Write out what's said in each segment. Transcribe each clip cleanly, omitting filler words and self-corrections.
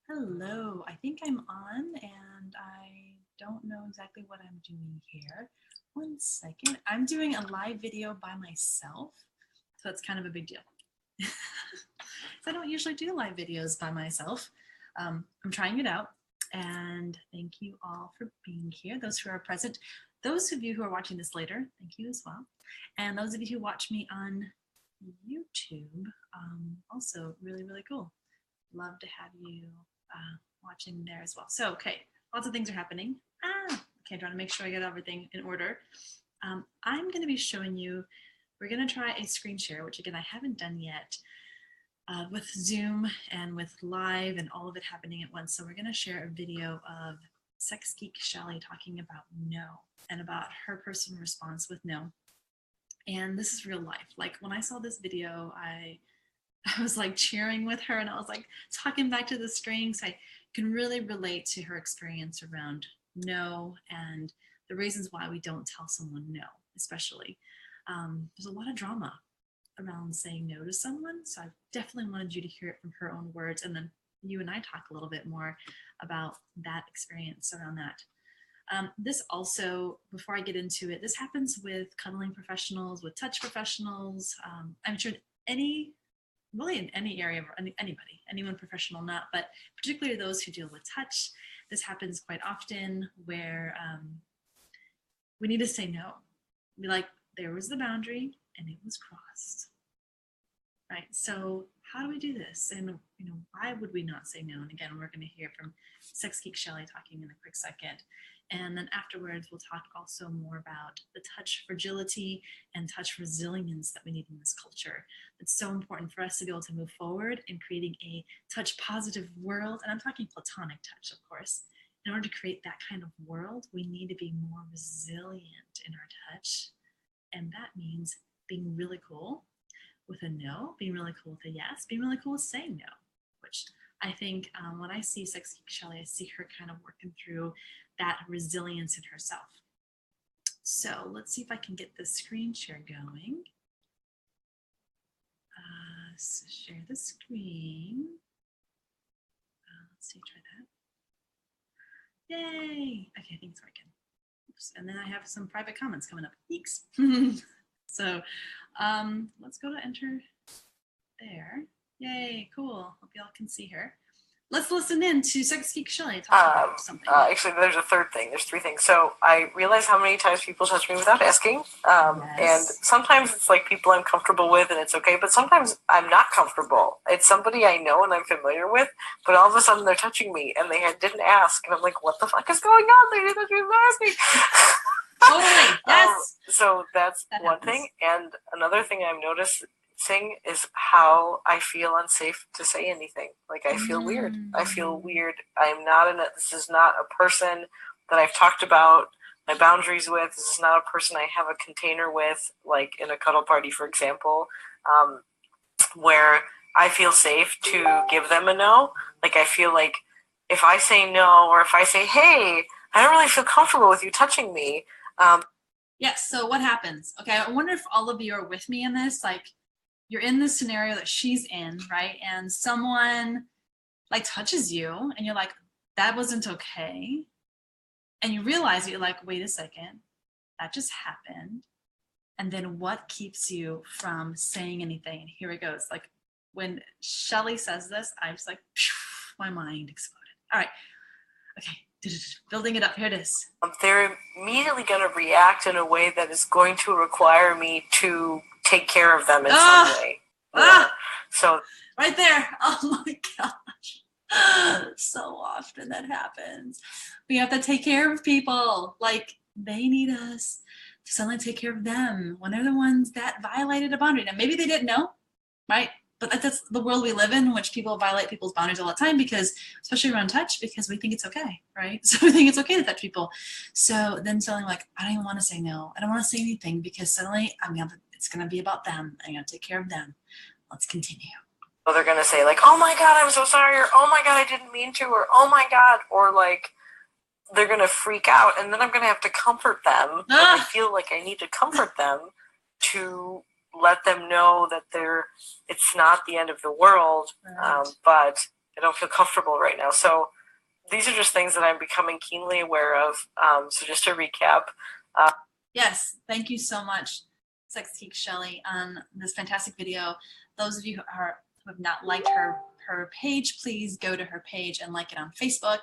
Hello, I think I'm on and I don't know exactly what I'm doing here. One second. I'm doing a live video by myself, so it's kind of a big deal. I don't usually do live videos by myself. I'm trying it out, and thank you all for being here, those who are present. Those of you who are watching this later, thank you as well. And those of you who watch me on YouTube, also really, really cool. Love to have you watching there as well. So, okay, lots of things are happening. Okay, trying to make sure I get everything in order. I'm going to be showing you, we're going to try a screen share, which again, I haven't done yet, with Zoom and with live and all of it happening at once. So we're going to share a video of Sex Geek Shelly talking about no and about her personal response with no. And this is real life. Like when I saw this video, I was like cheering with her and I was like talking back to the strings. I can really relate to her experience around no and the reasons why we don't tell someone no, especially. There's a lot of drama around saying no to someone. So I definitely wanted you to hear it from her own words. And then you and I talk a little bit more about that experience around that. This also, before I get into it, this happens with cuddling professionals, with touch professionals. I'm sure really in any area, anybody, anyone professional, not, but particularly those who deal with touch. This happens quite often where we need to say no. Be like, there was the boundary and it was crossed, right? So how do we do this? And why would we not say no? And again, we're going to hear from Sex Geek Shelly talking in a quick second. And then afterwards, we'll talk also more about the touch fragility and touch resilience that we need in this culture. It's so important for us to be able to move forward in creating a touch positive world. And I'm talking platonic touch, of course. In order to create that kind of world, we need to be more resilient in our touch. And that means being really cool with a no, being really cool with a yes, being really cool with saying no, which I think when I see Sex Geek Shelly, I see her kind of working through that resilience in herself. So let's see if I can get the screen share going. So share the screen. Let's see, try that. Yay! Okay, I think it's working. Oops. And then I have some private comments coming up. Eeks. So let's go to enter there. Yay, cool. Hope y'all can see her. Let's listen in to Sex Geek Shelly talk about something. Actually, there's a third thing. There's three things. So I realize how many times people touch me without asking. Yes. And sometimes it's like people I'm comfortable with and it's okay, but sometimes I'm not comfortable. It's somebody I know and I'm familiar with, but all of a sudden they're touching me and they didn't ask. And I'm like, what the fuck is going on? They didn't touch me without asking. Totally, yes. So that's that one happens. Thing. And another thing I've noticed is how I feel unsafe to say anything. Like I feel weird. I feel weird. I'm not this is not a person that I've talked about my boundaries with. This is not a person I have a container with, like in a cuddle party, for example, where I feel safe to give them a no. Like I feel like if I say no, or if I say, hey, I don't really feel comfortable with you touching me. Yes, so what happens? Okay, I wonder if all of you are with me in this, like, you're in this scenario that she's in, right? And someone like touches you and you're like, that wasn't okay. And you realize that you're like, wait a second, that just happened. And then what keeps you from saying anything? And here it goes. Like when Shelly says this, I was like, my mind exploded. All right, okay, building it up, here it is. They're immediately gonna react in a way that is going to require me to take care of them in some way. So right there. Oh my gosh. So often that happens. We have to take care of people. Like they need us to suddenly take care of them when they're the ones that violated a boundary. Now maybe they didn't know, right? But that's the world we live in which people violate people's boundaries all the time because, especially around touch, because we think it's okay, right? So we think it's okay to touch people. So then suddenly like, I don't even want to say no. I don't want to say anything because suddenly it's going to be about them. I'm going to take care of them. Let's continue. So they're going to say like, oh my God, I'm so sorry. Or, oh my God, I didn't mean to. Or, oh my God. Or like, they're going to freak out. And then I'm going to have to comfort them. And I feel like I need to comfort them to let them know that it's not the end of the world, Right. but I don't feel comfortable right now. So these are just things that I'm becoming keenly aware of. So just to recap. Yes, thank you so much, Geek Shelly, on this fantastic video. Those of you who have not liked her page, please go to her page and like it on Facebook.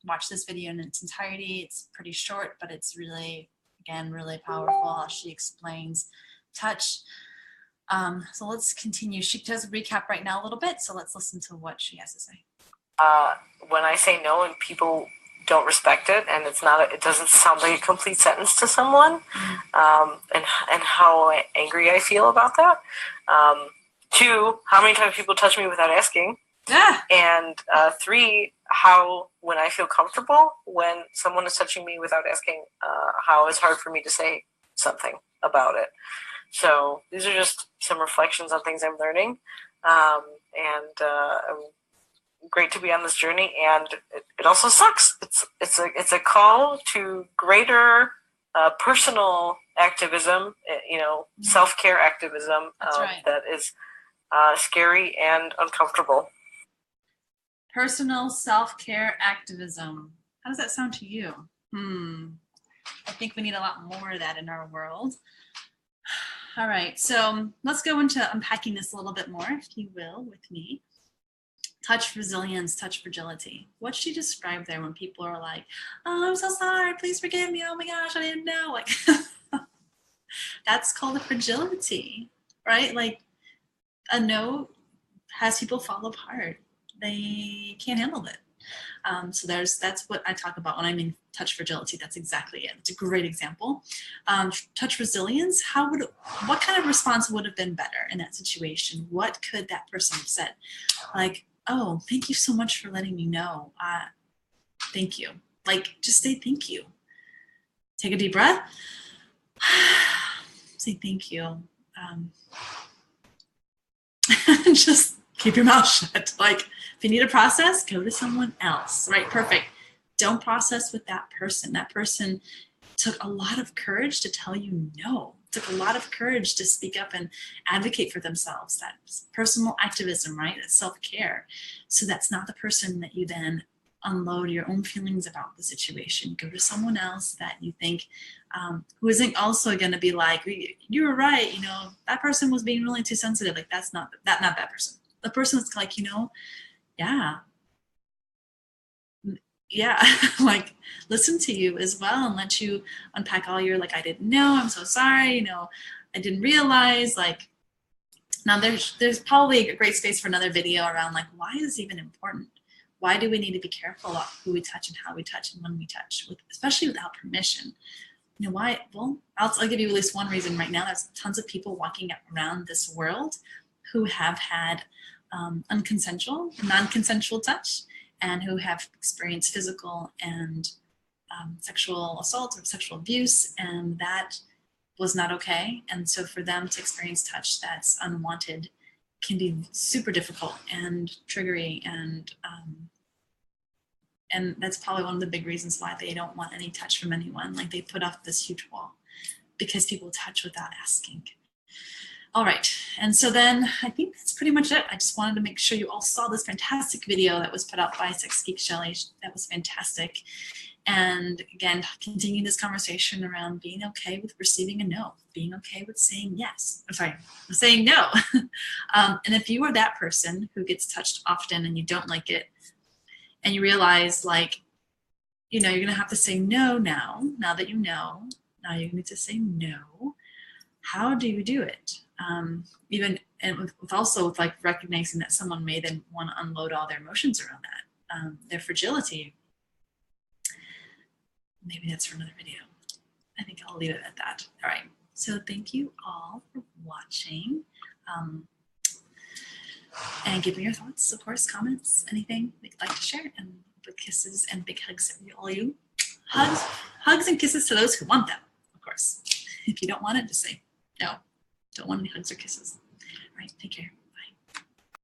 Watch this video in its entirety. It's pretty short, but it's really, again, really powerful how she explains touch. So let's continue. She does a recap right now a little bit, so let's listen to what she has to say. When I say no and people don't respect it, and it doesn't sound like a complete sentence to someone, and how angry I feel about that. 2, how many times people touch me without asking. And 3, how when I feel comfortable when someone is touching me without asking, how it's hard for me to say something about it. So these are just some reflections on things I'm learning, and great to be on this journey. And it also sucks. It's a call to greater personal activism, self-care activism. Right. That is scary and uncomfortable. Personal self-care activism. How does that sound to you? I think we need a lot more of that in our world. All right, so let's go into unpacking this a little bit more, if you will, with me. Touch resilience, touch fragility. What she described there when people are like, oh, I'm so sorry, please forgive me, oh my gosh, I didn't know. Like, that's called a fragility, right? Like, a no has people fall apart. They can't handle it. So that's what I talk about when I mean touch fragility. That's exactly it. It's a great example. Touch resilience, what kind of response would have been better in that situation? What could that person have said? Like, oh, thank you so much for letting me know. Thank you. Like, just say thank you. Take a deep breath. Say thank you. Just keep your mouth shut. Like, if you need a process, go to someone else. Right? Perfect. Don't process with that person. That person took a lot of courage to tell you no. It took a lot of courage to speak up and advocate for themselves. That's personal activism, right? That's self-care. So that's not the person that you then unload your own feelings about the situation. Go to someone else that you think who isn't also going to be like, you were right, that person was being really too sensitive. Like, that's not that person. The person that's like, yeah, like, listen to you as well and let you unpack all your, like, I didn't know, I'm so sorry, I didn't realize. Like, now there's probably a great space for another video around, like, why is it even important? Why do we need to be careful about who we touch and how we touch and when we touch, especially without permission? Why? Well, I'll give you at least one reason right now. There's tons of people walking around this world who have had non-consensual touch, and who have experienced physical and sexual assault or sexual abuse, and that was not okay. And so for them to experience touch that's unwanted can be super difficult and triggery, and that's probably one of the big reasons why they don't want any touch from anyone. Like, they put up this huge wall because people touch without asking. All right, and so then I think that's pretty much it. I just wanted to make sure you all saw this fantastic video that was put out by Geek Shelly. That was fantastic. And again, continue this conversation around being okay with receiving a no, being okay with saying yes. I'm sorry, saying no. And if you are that person who gets touched often and you don't like it, and you realize, like, you're going to have to say no now that you know. Now you need to say no. How do you do it? Even and with also with like recognizing that someone may then want to unload all their emotions around that, their fragility. Maybe that's for another video. I think I'll leave it at that. All right. So thank you all for watching. And give me your thoughts, of course, comments, anything that you'd like to share. And big kisses and big hugs for all you. Hugs and kisses to those who want them, of course. If you don't want it, just say no. Don't want any hugs or kisses. All right, take care.